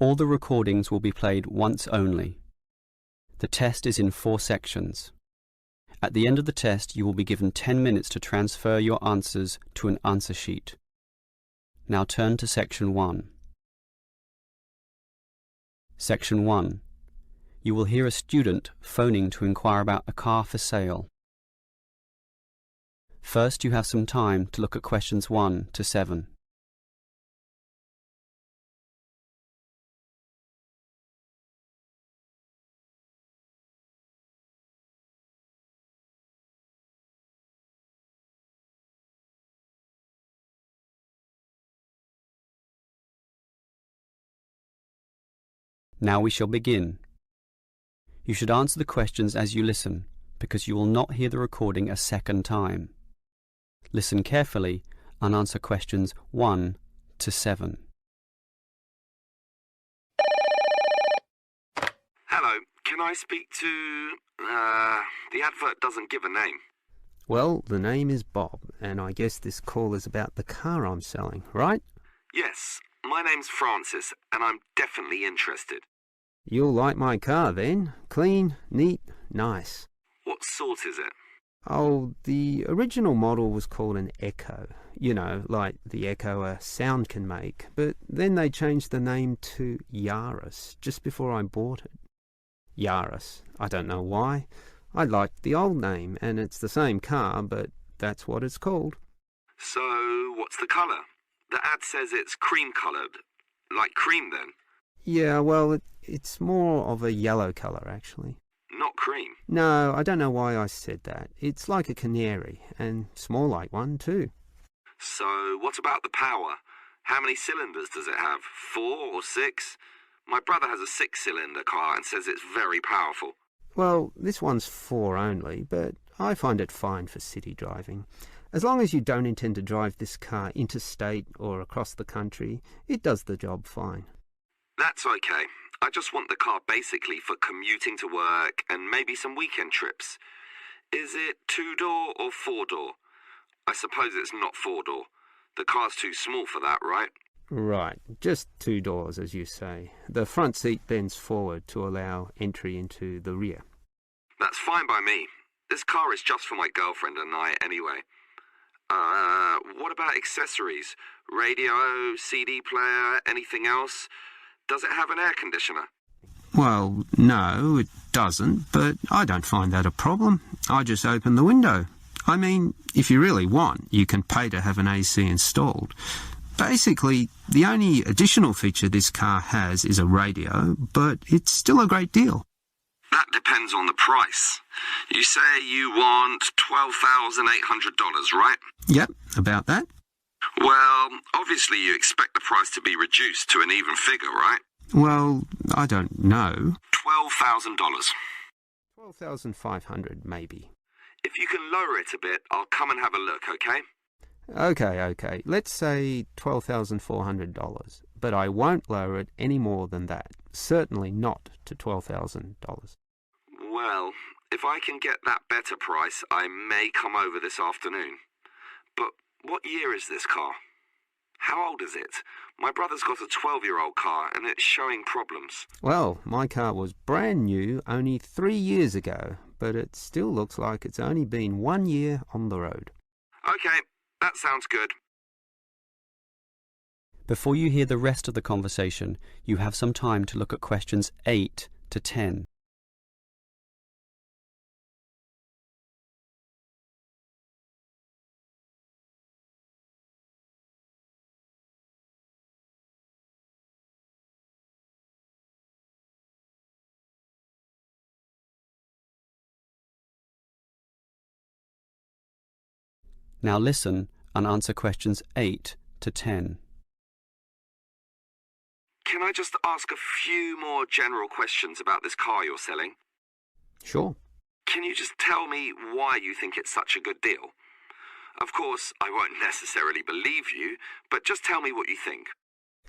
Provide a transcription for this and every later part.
All the recordings will be played once only. The test is in 4 sections. At the end of the test, you will be given 10 minutes to transfer your answers to an answer sheet. Now turn to Section 1. Section 1. You will hear a student phoning to inquire about a car for sale. First, you have some time to look at questions 1 to 7. Now we shall begin. You should answer the questions as you listen, because you will not hear the recording a second time. Listen carefully and answer questions 1 to 7. Hello, can I speak to... the advert doesn't give a name. Well, the name is Bob, and I guess this call is about the car I'm selling, right? Yes, my name's Francis, and I'm definitely interested. You'll like my car then. Clean, neat, nice. What sort is it? Oh, the original model was called an Echo. You know, like the echo a sound can make. But then they changed the name to Yaris just before I bought it. Yaris. I don't know why. I liked the old name, and it's the same car, but that's what it's called. So, what's the colour? The ad says it's cream-coloured. Like cream, then? Yeah, well, it's more of a yellow colour, actually. Not cream? No, I don't know why I said that. It's like a canary, and it's more like one, too. So, what about the power? How many cylinders does it have? 4 or 6? My brother has a 6-cylinder car and says it's very powerful. Well, this one's 4 only, but I find it fine for city driving. As long as you don't intend to drive this car interstate or across the country, it does the job fine. That's okay. I just want the car basically for commuting to work and maybe some weekend trips. Is it 2-door or 4-door? I suppose it's not 4-door. The car's too small for that, right? Right, just 2 doors, as you say. The front seat bends forward to allow entry into the rear. That's fine by me. This car is just for my girlfriend and I anyway. What about accessories? Radio, CD player, anything else? Does it have an air conditioner? Well, no, it doesn't, but I don't find that a problem. I just open the window. I mean, if you really want, you can pay to have an AC installed. Basically, the only additional feature this car has is a radio, but it's still a great deal. That depends on the price. You say you want $12,800, right? Yep, about that. Well, obviously you expect the price to be reduced to an even figure, right? Well, I don't know. $12,000. 12,500, maybe. If you can lower it a bit, I'll come and have a look, okay? Okay. Let's say $12,400, but I won't lower it any more than that. Certainly not to $12,000. Well, if I can get that better price, I may come over this afternoon. But what year is this car? How old is it? My brother's got a 12-year-old car and it's showing problems. Well, my car was brand new only 3 years ago, but it still looks like it's only been 1 year on the road. Okay, that sounds good. Before you hear the rest of the conversation, you have some time to look at questions 8 to 10. Now listen and answer questions 8 to 10. Can I just ask a few more general questions about this car you're selling? Sure. Can you just tell me why you think it's such a good deal? Of course, I won't necessarily believe you, but just tell me what you think.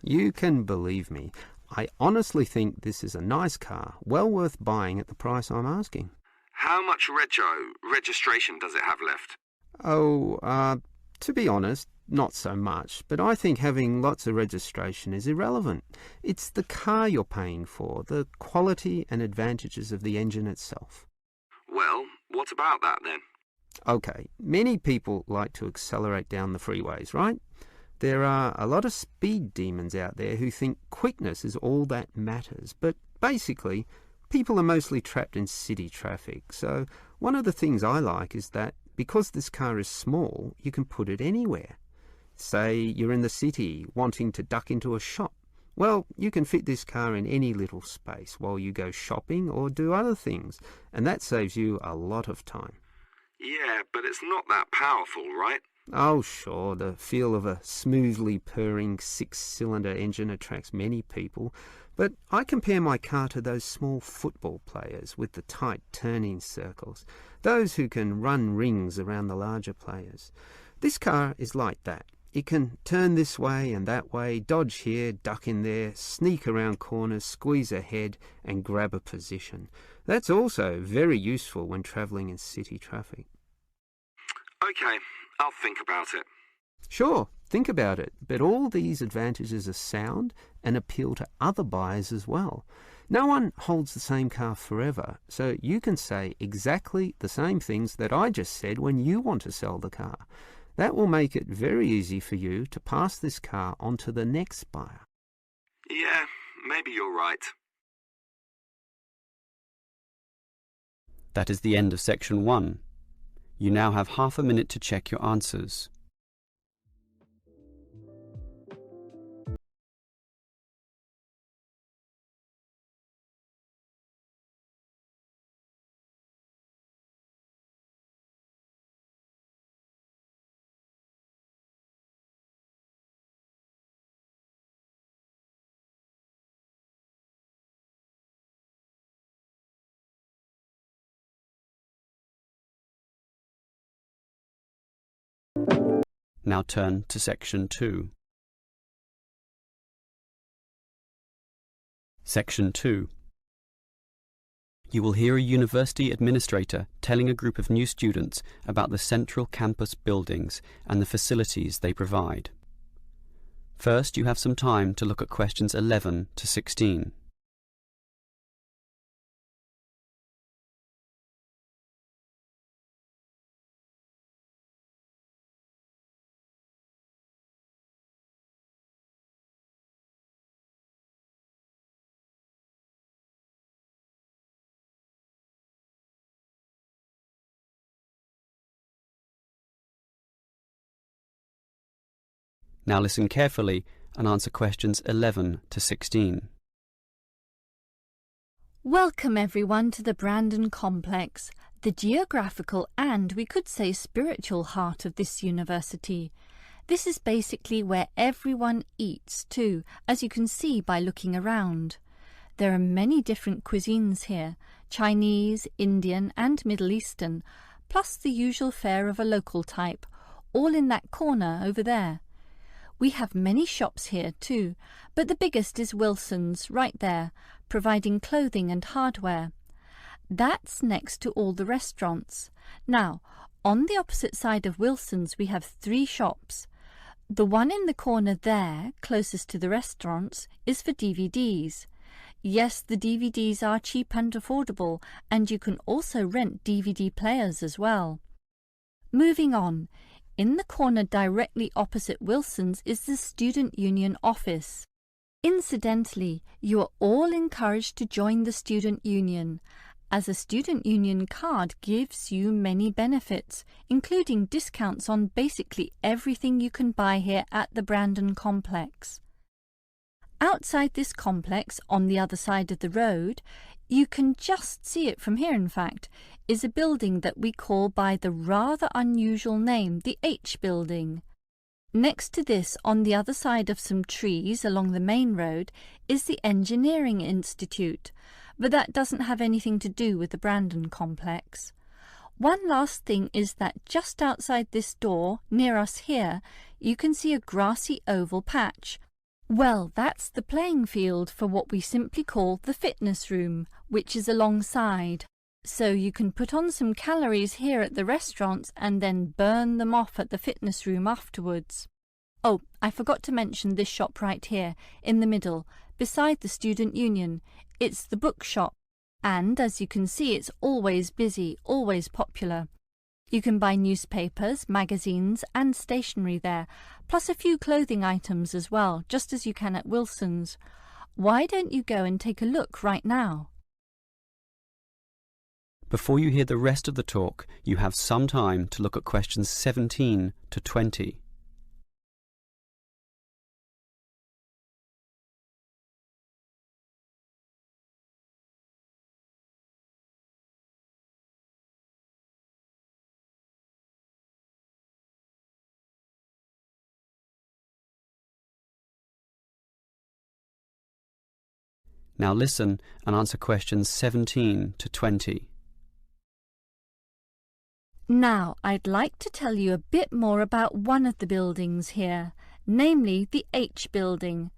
You can believe me. I honestly think this is a nice car, well worth buying at the price I'm asking. How much registration does it have left? Oh, to be honest, not so much, but I think having lots of registration is irrelevant. It's the car you're paying for, the quality and advantages of the engine itself. Well, what about that then? Okay, many people like to accelerate down the freeways, right? There are a lot of speed demons out there who think quickness is all that matters, but basically, people are mostly trapped in city traffic. So one of the things I like is that because this car is small, you can put it anywhere. Say you're in the city wanting to duck into a shop. Well, you can fit this car in any little space while you go shopping or do other things, and that saves you a lot of time. Yeah, but it's not that powerful, right? Oh, sure, the feel of a smoothly purring six-cylinder engine attracts many people, but I compare my car to those small football players with the tight turning circles, those who can run rings around the larger players. This car is like that. It can turn this way and that way, dodge here, duck in there, sneak around corners, squeeze ahead and grab a position. That's also very useful when travelling in city traffic. Okay, I'll think about it. Sure, think about it, but all these advantages are sound and appeal to other buyers as well. No one holds the same car forever, so you can say exactly the same things that I just said when you want to sell the car. That will make it very easy for you to pass this car on to the next buyer. Yeah, maybe you're right. That is the end of section 1. You now have half a minute to check your answers. Now turn to section 2. Section 2. You will hear a university administrator telling a group of new students about the central campus buildings and the facilities they provide. First, you have some time to look at questions 11 to 16. Now listen carefully and answer questions 11 to 16. Welcome everyone to the Brandon Complex, the geographical and we could say spiritual heart of this university. This is basically where everyone eats too, as you can see by looking around. There are many different cuisines here, Chinese, Indian and Middle Eastern, plus the usual fare of a local type, all in that corner over there. We have many shops here too, but the biggest is Wilson's right there, providing clothing and hardware. That's next to all the restaurants. Now, on the opposite side of Wilson's we have 3 shops. The one in the corner there, closest to the restaurants, is for DVDs. Yes, the DVDs are cheap and affordable, and you can also rent DVD players as well. Moving on. In the corner directly opposite Wilson's is the Student Union office. Incidentally, you are all encouraged to join the Student Union, as a Student Union card gives you many benefits, including discounts on basically everything you can buy here at the Brandon Complex. Outside this complex, on the other side of the road, you can just see it from here in fact, is a building that we call by the rather unusual name, the H Building. Next to this, on the other side of some trees along the main road, is the Engineering Institute, but that doesn't have anything to do with the Brandon Complex. One last thing is that just outside this door, near us here, you can see a grassy oval patch. Well, that's the playing field for what we simply call the fitness room, which is alongside. So you can put on some calories here at the restaurants and then burn them off at the fitness room afterwards. Oh, I forgot to mention this shop right here, in the middle, beside the Student Union. It's the bookshop, and as you can see, it's always busy, always popular. You can buy newspapers, magazines and stationery there, plus a few clothing items as well, just as you can at Wilson's. Why don't you go and take a look right now? Before you hear the rest of the talk, you have some time to look at questions 17 to 20. Now listen and answer questions 17 to 20. Now, I'd like to tell you a bit more about one of the buildings here, namely the H building.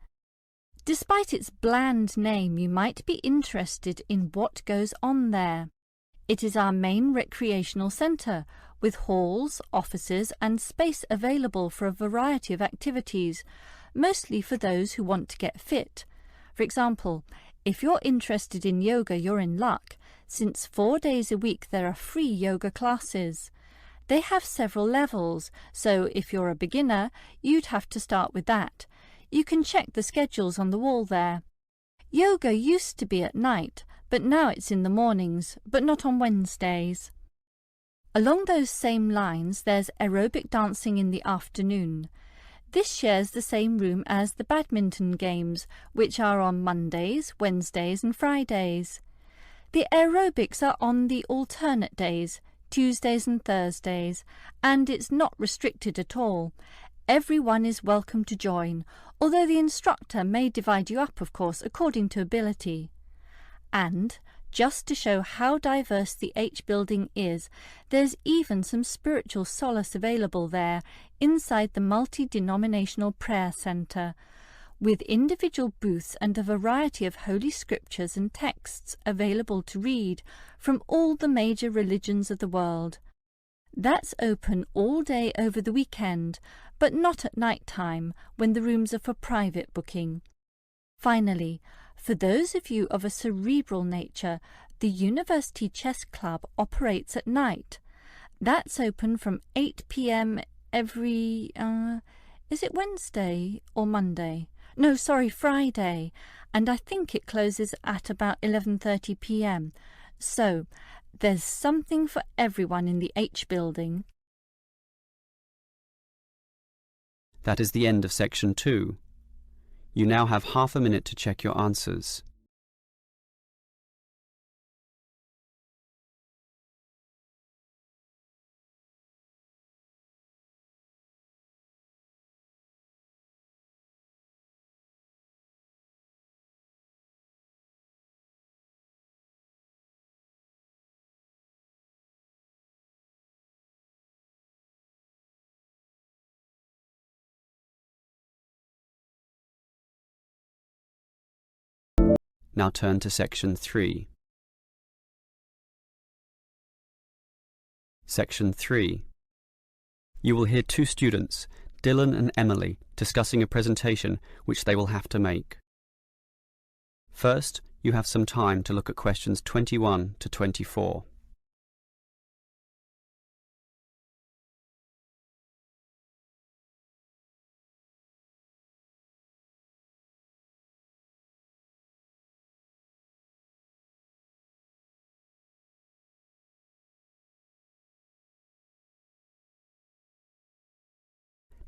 Despite its bland name, you might be interested in what goes on there. It is our main recreational centre, with halls, offices and space available for a variety of activities, mostly for those who want to get fit. For example, if you're interested in yoga, you're in luck, since 4 days a week there are free yoga classes. They have several levels, so if you're a beginner, you'd have to start with that. You can check the schedules on the wall there. Yoga used to be at night, but now it's in the mornings, but not on Wednesdays. Along those same lines, there's aerobic dancing in the afternoon. This shares the same room as the badminton games, which are on Mondays, Wednesdays and Fridays. The aerobics are on the alternate days, Tuesdays and Thursdays, and it's not restricted at all. Everyone is welcome to join, although the instructor may divide you up, of course, according to ability. And, just to show how diverse the H building is, there's even some spiritual solace available there inside the multi-denominational prayer centre, with individual booths and a variety of holy scriptures and texts available to read from all the major religions of the world. That's open all day over the weekend, but not at night time, when the rooms are for private booking. Finally, for those of you of a cerebral nature, the University Chess Club operates at night. That's open from 8 p.m. every, is it Wednesday or Monday? No, sorry, Friday. And I think it closes at about 11:30 p.m. So, there's something for everyone in the H building. That is the end of section 2. You now have half a minute to check your answers. Now turn to section 3. Section 3. You will hear two students, Dylan and Emily, discussing a presentation which they will have to make. First, you have some time to look at questions 21 to 24.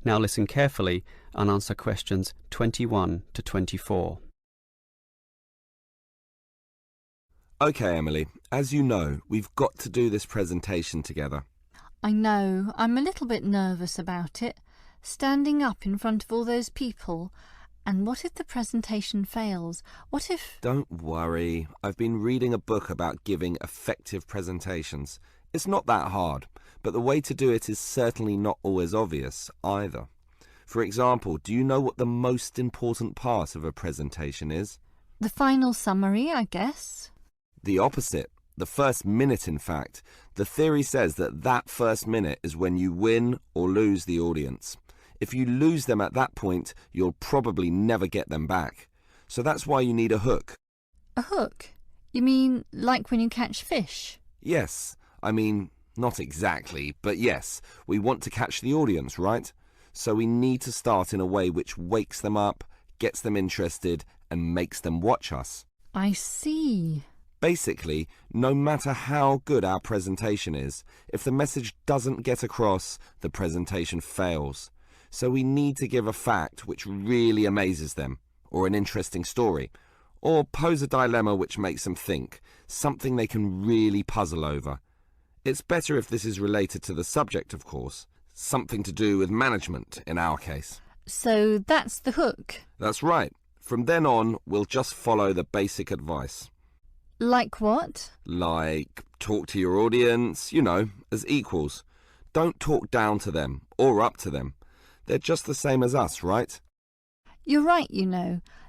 Now listen carefully and answer questions 21 to 24. Okay, Emily, as you know, we've got to do this presentation together. I know, I'm a little bit nervous about it, standing up in front of all those people. And what if the presentation fails? What if... Don't worry, I've been reading a book about giving effective presentations. It's not that hard, but the way to do it is certainly not always obvious either. For example, do you know what the most important part of a presentation is? The final summary, I guess. The opposite. The first minute, in fact. The theory says that first minute is when you win or lose the audience. If you lose them at that point, you'll probably never get them back. So that's why you need a hook. A hook? You mean like when you catch fish? Yes, I mean, not exactly, but yes, we want to catch the audience, right? So we need to start in a way which wakes them up, gets them interested, and makes them watch us. I see. Basically, no matter how good our presentation is, if the message doesn't get across, the presentation fails. So we need to give a fact which really amazes them, or an interesting story, or pose a dilemma which makes them think, something they can really puzzle over. It's better if this is related to the subject, of course, something to do with management in our case. So that's the hook? That's right. From then on, we'll just follow the basic advice. Like what? Like, talk to your audience, as equals. Don't talk down to them, or up to them. They're just the same as us, right? You're right,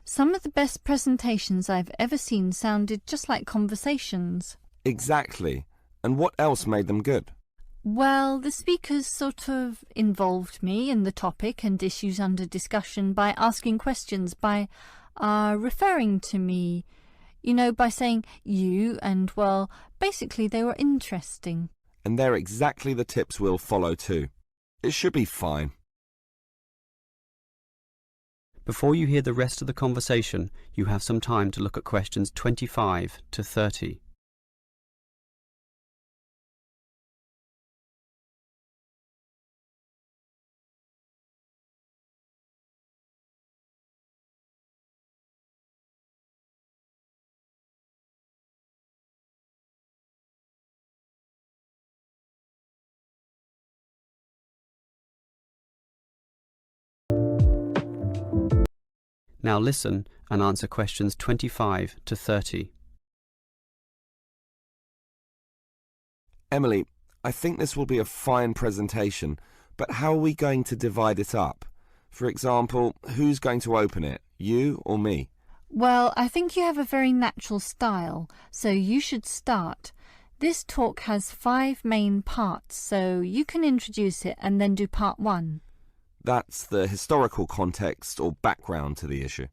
Some of the best presentations I've ever seen sounded just like conversations. Exactly. And what else made them good? Well, the speakers sort of involved me in the topic and issues under discussion by asking questions, by referring to me, by saying you, and, well, basically they were interesting. And they're exactly the tips we'll follow too. It should be fine. Before you hear the rest of the conversation, you have some time to look at questions 25 to 30. Now listen and answer questions 25 to 30. Emily, I think this will be a fine presentation, but how are we going to divide it up? For example, who's going to open it, you or me? Well, I think you have a very natural style, so you should start. This talk has 5 main parts, so you can introduce it and then do part 1. That's the historical context or background to the issue.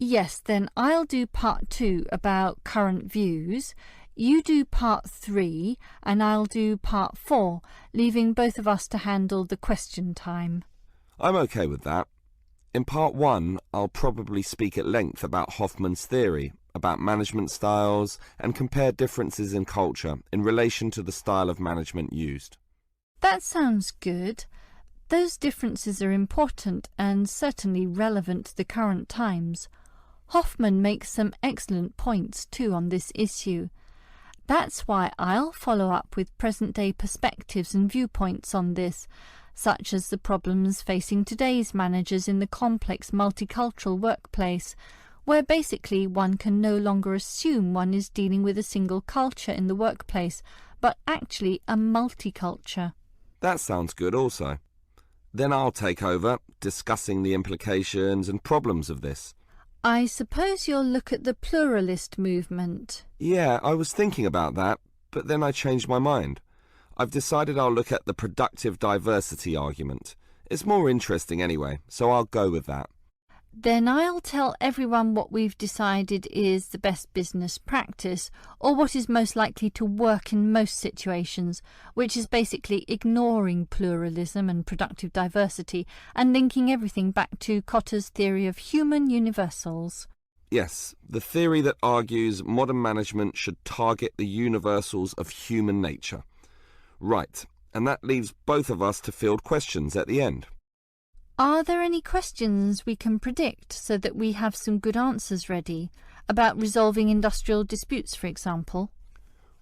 Yes, then I'll do part 2 about current views. You do part 3 and I'll do part 4, leaving both of us to handle the question time. I'm okay with that. In part 1, I'll probably speak at length about Hoffman's theory, about management styles, and compare differences in culture in relation to the style of management used. That sounds good. Those differences are important and certainly relevant to the current times. Hoffman makes some excellent points too on this issue. That's why I'll follow up with present-day perspectives and viewpoints on this, such as the problems facing today's managers in the complex multicultural workplace, where basically one can no longer assume one is dealing with a single culture in the workplace, but actually a multiculture. That sounds good also. Then I'll take over, discussing the implications and problems of this. I suppose you'll look at the pluralist movement. Yeah, I was thinking about that, but then I changed my mind. I've decided I'll look at the productive diversity argument. It's more interesting anyway, so I'll go with that. Then I'll tell everyone what we've decided is the best business practice, or what is most likely to work in most situations, which is basically ignoring pluralism and productive diversity and linking everything back to Kotter's theory of human universals. Yes, the theory that argues modern management should target the universals of human nature. Right, and that leaves both of us to field questions at the end. Are there any questions we can predict so that we have some good answers ready? About resolving industrial disputes, for example?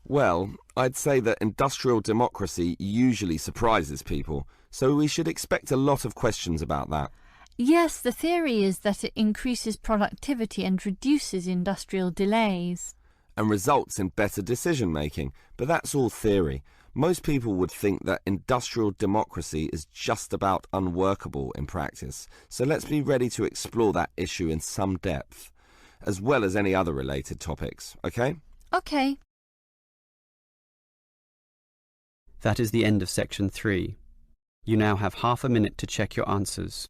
Well, I'd say that industrial democracy usually surprises people, so we should expect a lot of questions about that. Yes, the theory is that it increases productivity and reduces industrial delays. And results in better decision-making, but that's all theory. Most people would think that industrial democracy is just about unworkable in practice, so let's be ready to explore that issue in some depth, as well as any other related topics, okay? Okay. That is the end of section 3. You now have half a minute to check your answers.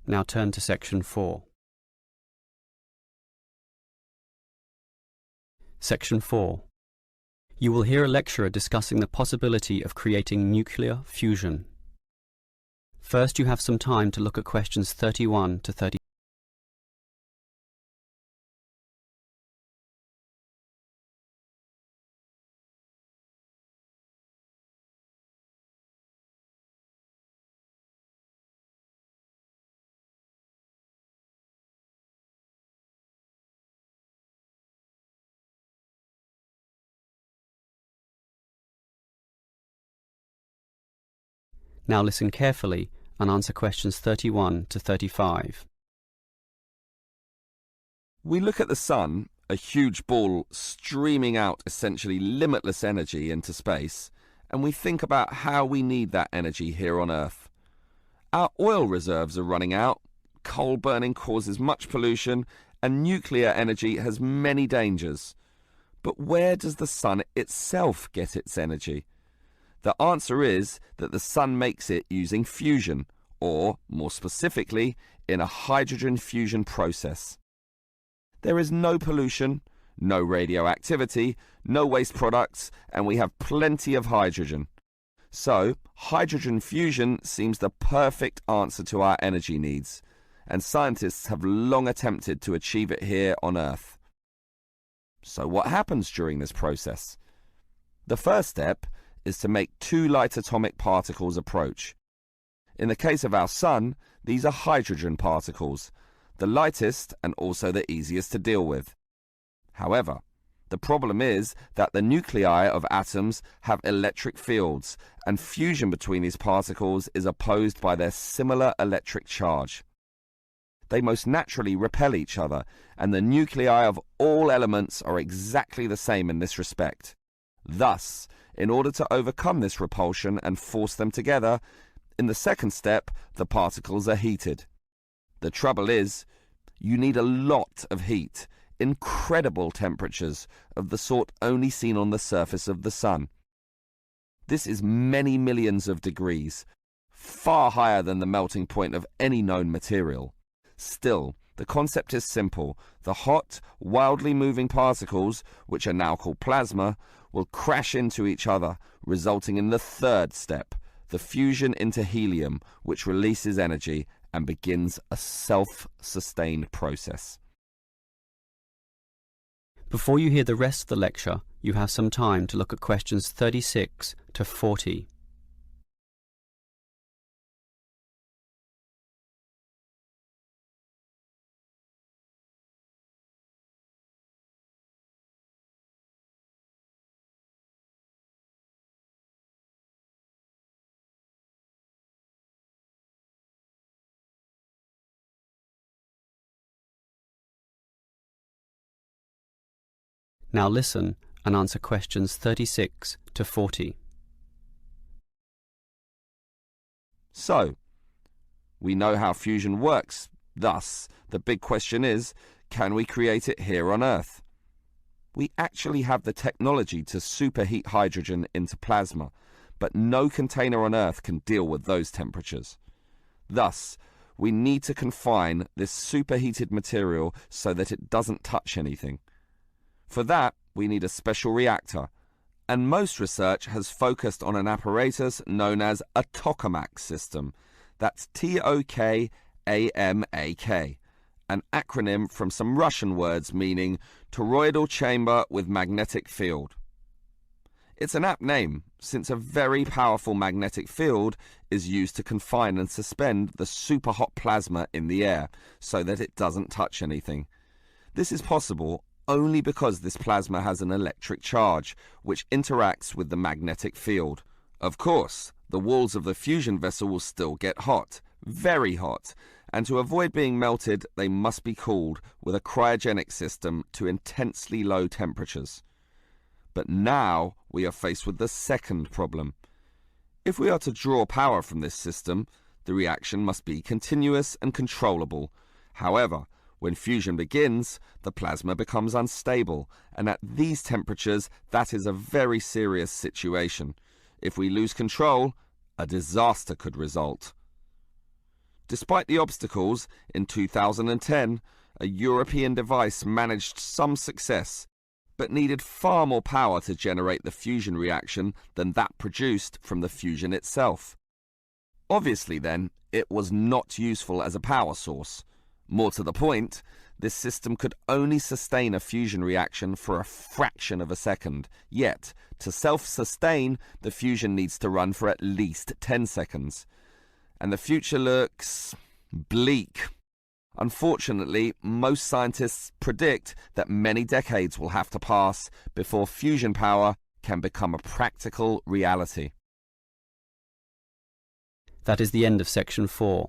Now turn to section 4. Section 4. You will hear a lecturer discussing the possibility of creating nuclear fusion. First, you have some time to look at questions 31 to 30. Now listen carefully and answer questions 31 to 35. We look at the sun, a huge ball streaming out essentially limitless energy into space, and we think about how we need that energy here on Earth. Our oil reserves are running out, coal burning causes much pollution, and nuclear energy has many dangers. But where does the sun itself get its energy? The answer is that the sun makes it using fusion, or, more specifically, in a hydrogen fusion process. There is no pollution, no radioactivity, no waste products, and we have plenty of hydrogen. So, hydrogen fusion seems the perfect answer to our energy needs, and scientists have long attempted to achieve it here on Earth. So what happens during this process? The first step is to make two light atomic particles approach. In the case of our sun, these are hydrogen particles, the lightest and also the easiest to deal with. However, the problem is that the nuclei of atoms have electric fields, and fusion between these particles is opposed by their similar electric charge. They most naturally repel each other, and the nuclei of all elements are exactly the same in this respect. Thus, in order to overcome this repulsion and force them together, in the second step, the particles are heated. The trouble is, you need a lot of heat, incredible temperatures of the sort only seen on the surface of the sun. This is many millions of degrees, far higher than the melting point of any known material. Still, the concept is simple. The hot, wildly moving particles, which are now called plasma, will crash into each other, resulting in the third step, the fusion into helium, which releases energy and begins a self-sustained process. Before you hear the rest of the lecture, you have some time to look at questions 36 to 40. Now listen and answer questions 36 to 40. So, we know how fusion works. Thus, the big question is, can we create it here on Earth? We actually have the technology to superheat hydrogen into plasma, but no container on Earth can deal with those temperatures. Thus, we need to confine this superheated material so that it doesn't touch anything. For that, we need a special reactor, and most research has focused on an apparatus known as a tokamak system. That's Tokamak, an acronym from some Russian words meaning toroidal chamber with magnetic field. It's an apt name, since a very powerful magnetic field is used to confine and suspend the superhot plasma in the air so that it doesn't touch anything. This is possible only because this plasma has an electric charge, which interacts with the magnetic field. Of course, the walls of the fusion vessel will still get hot, very hot, and to avoid being melted, they must be cooled with a cryogenic system to intensely low temperatures. But now we are faced with the second problem. If we are to draw power from this system, the reaction must be continuous and controllable. However, when fusion begins, the plasma becomes unstable, and at these temperatures, that is a very serious situation. If we lose control, a disaster could result. Despite the obstacles, in 2010, a European device managed some success, but needed far more power to generate the fusion reaction than that produced from the fusion itself. Obviously then, it was not useful as a power source. More to the point, this system could only sustain a fusion reaction for a fraction of a second, yet, to self-sustain, the fusion needs to run for at least 10 seconds. And the future looks bleak. Unfortunately, most scientists predict that many decades will have to pass before fusion power can become a practical reality. That is the end of section 4.